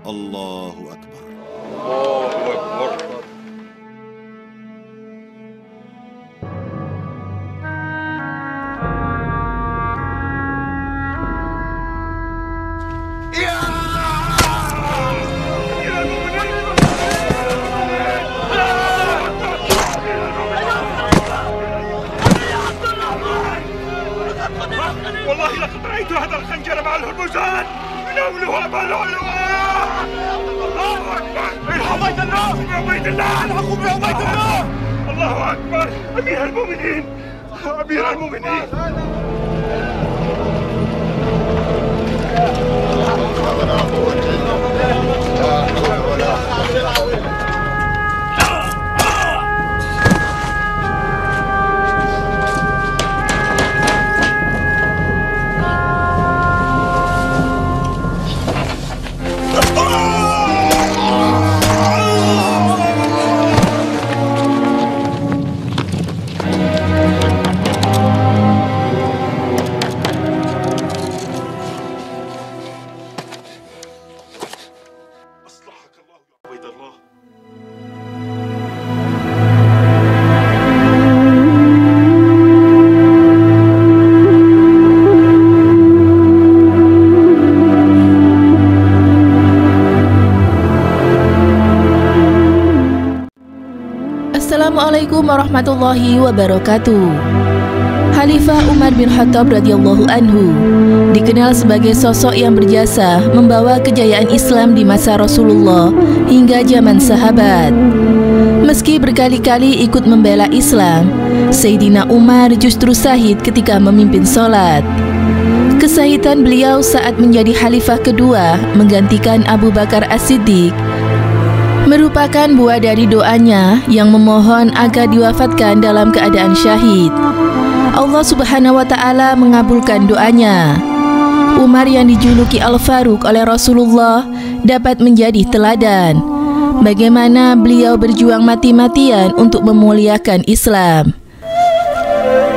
Allahu Akbar. Allahu Akbar. والله لقد رأيت هذا الخنجر مع الهرمزان يناولها أبا لؤلؤة. الله أكبر. عبيد الله عبيد الله الحقوا بعبيد الله. الله أكبر. أمير المؤمنين أمير المؤمنين. Assalamualaikum warahmatullahi wabarakatuh. Khalifah Umar bin Khattab radhiyallahu anhu dikenal sebagai sosok yang berjasa membawa kejayaan Islam di masa Rasulullah hingga zaman sahabat. Meski berkali-kali ikut membela Islam, Sayyidina Umar justru syahid ketika memimpin sholat. Kesahidan beliau saat menjadi khalifah kedua menggantikan Abu Bakar As-Siddiq merupakan buah dari doanya yang memohon agar diwafatkan dalam keadaan syahid. Allah Subhanahu wa Ta'ala mengabulkan doanya. Umar yang dijuluki Al-Faruq oleh Rasulullah dapat menjadi teladan bagaimana beliau berjuang mati-matian untuk memuliakan Islam.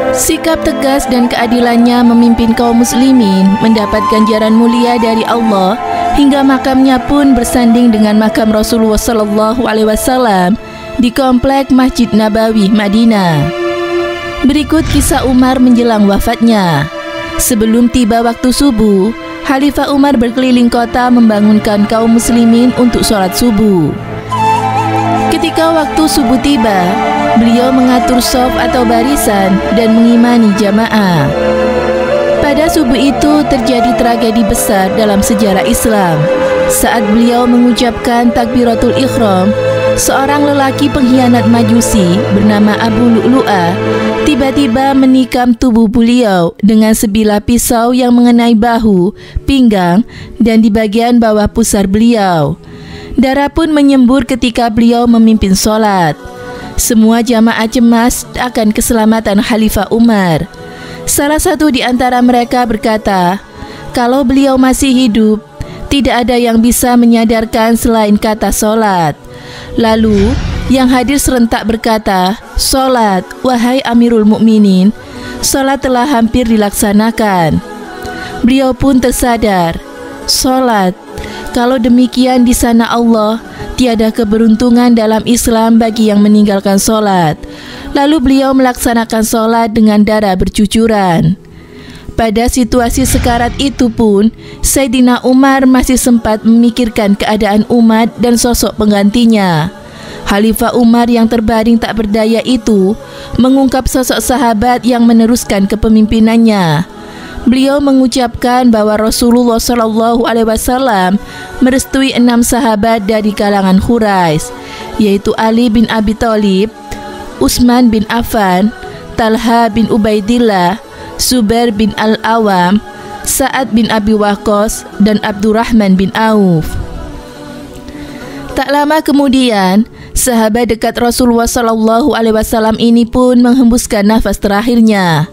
Sikap tegas dan keadilannya memimpin kaum muslimin mendapat ganjaran mulia dari Allah, hingga makamnya pun bersanding dengan makam Rasulullah SAW di komplek Masjid Nabawi, Madinah. Berikut kisah Umar menjelang wafatnya. Sebelum tiba waktu subuh, Khalifah Umar berkeliling kota membangunkan kaum muslimin untuk sholat subuh. Ketika waktu subuh tiba, beliau mengatur shaf atau barisan dan mengimani jamaah. Pada subuh itu terjadi tragedi besar dalam sejarah Islam. Saat beliau mengucapkan takbiratul ihram, seorang lelaki pengkhianat Majusi bernama Abu Lu'lu'ah tiba-tiba menikam tubuh beliau dengan sebilah pisau yang mengenai bahu, pinggang, dan di bagian bawah pusar beliau. Darah pun menyembur ketika beliau memimpin sholat. Semua jamaah cemas akan keselamatan Khalifah Umar. Salah satu di antara mereka berkata, kalau beliau masih hidup, tidak ada yang bisa menyadarkan selain kata sholat. Lalu, yang hadir serentak berkata, sholat, wahai Amirul Mukminin, sholat telah hampir dilaksanakan. Beliau pun tersadar, sholat, kalau demikian di sana Allah, tiada keberuntungan dalam Islam bagi yang meninggalkan sholat. Lalu beliau melaksanakan sholat dengan darah bercucuran. Pada situasi sekarat itu pun, Sayyidina Umar masih sempat memikirkan keadaan umat dan sosok penggantinya. Khalifah Umar yang terbaring tak berdaya itu mengungkap sosok sahabat yang meneruskan kepemimpinannya. Beliau mengucapkan bahwa Rasulullah SAW merestui 6 sahabat dari kalangan Quraisy, yaitu Ali bin Abi Thalib, Utsman bin Affan, Talha bin Ubaidillah, Zubair bin Al-Awam, Sa'ad bin Abi Waqqas, dan Abdurrahman bin Auf. Tak lama kemudian, sahabat dekat Rasulullah SAW ini pun menghembuskan nafas terakhirnya.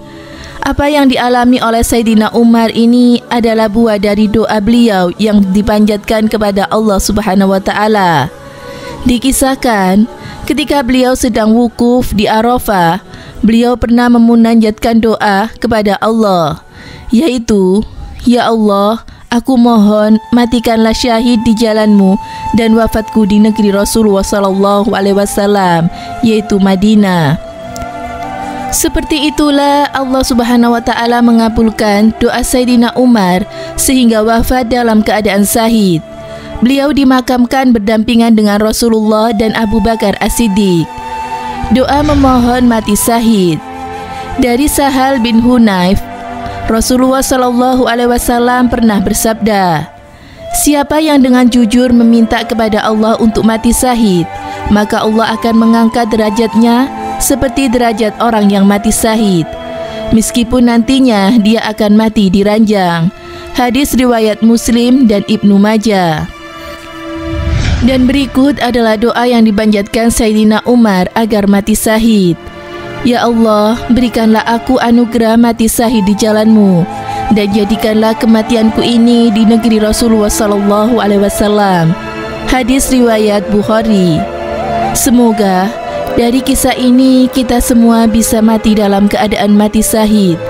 Apa yang dialami oleh Sayyidina Umar ini adalah buah dari doa beliau yang dipanjatkan kepada Allah Subhanahu wa Ta'ala. Dikisahkan, ketika beliau sedang wukuf di Arafah, beliau pernah memunajatkan doa kepada Allah, yaitu, Ya Allah, Aku mohon matikanlah syahid di jalanmu dan wafatku di negeri Rasulullah SAW, yaitu Madinah. Seperti itulah Allah Subhanahu wa Ta'ala mengabulkan doa Sayyidina Umar sehingga wafat dalam keadaan syahid. Beliau dimakamkan berdampingan dengan Rasulullah dan Abu Bakar As-Siddiq. Doa memohon mati syahid. Dari Sahal bin Hunayf, Rasulullah SAW pernah bersabda, siapa yang dengan jujur meminta kepada Allah untuk mati syahid, maka Allah akan mengangkat derajatnya seperti derajat orang yang mati syahid, meskipun nantinya dia akan mati di ranjang. Hadis riwayat Muslim dan Ibnu Majah. Dan berikut adalah doa yang dipanjatkan Sayyidina Umar agar mati syahid. Ya Allah, berikanlah aku anugerah mati syahid di jalanmu, dan jadikanlah kematianku ini di negeri Rasulullah SAW. Hadis riwayat Bukhari. Semoga dari kisah ini kita semua bisa mati dalam keadaan mati syahid.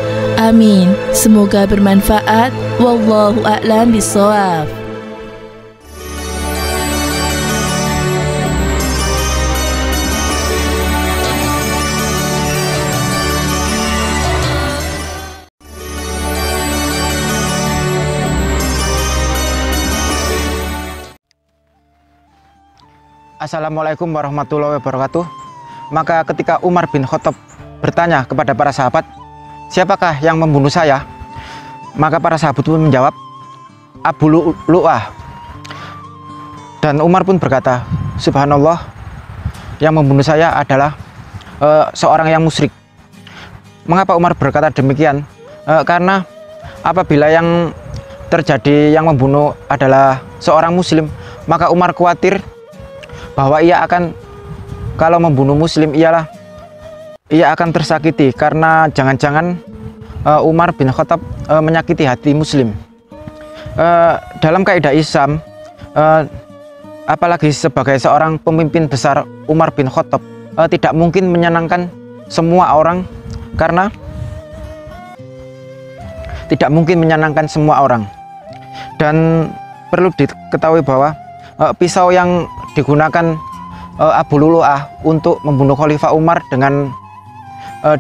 Amin. Semoga bermanfaat. Wallahu a'lam bishawab. Assalamualaikum warahmatullahi wabarakatuh. Maka ketika Umar bin Khattab bertanya kepada para sahabat, siapakah yang membunuh saya? Maka para sahabat pun menjawab, Abu Lu'lu'ah. Dan Umar pun berkata, subhanallah, yang membunuh saya adalah seorang yang musyrik. Mengapa Umar berkata demikian? Karena apabila yang terjadi yang membunuh adalah seorang muslim, maka Umar khawatir bahwa ia akan, kalau membunuh muslim ia akan tersakiti, karena jangan-jangan Umar bin Khattab menyakiti hati muslim. Dalam kaidah Islam, apalagi sebagai seorang pemimpin besar, Umar bin Khattab tidak mungkin menyenangkan semua orang, karena tidak mungkin menyenangkan semua orang. Dan perlu diketahui bahwa pisau yang digunakan Abu Lu'lu'ah untuk membunuh Khalifah Umar dengan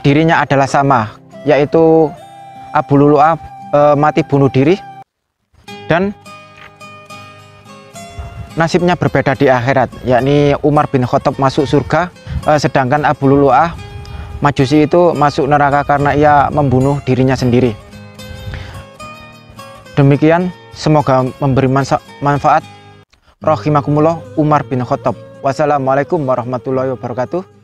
dirinya adalah sama, yaitu Abu Lu'lu'ah mati bunuh diri dan nasibnya berbeda di akhirat, yakni Umar bin Khattab masuk surga, sedangkan Abu Lu'lu'ah Majusi itu masuk neraka karena ia membunuh dirinya sendiri. Demikian, semoga memberi manfaat. Rahimakumullah, Umar bin Khattab. Wassalamualaikum warahmatullahi wabarakatuh.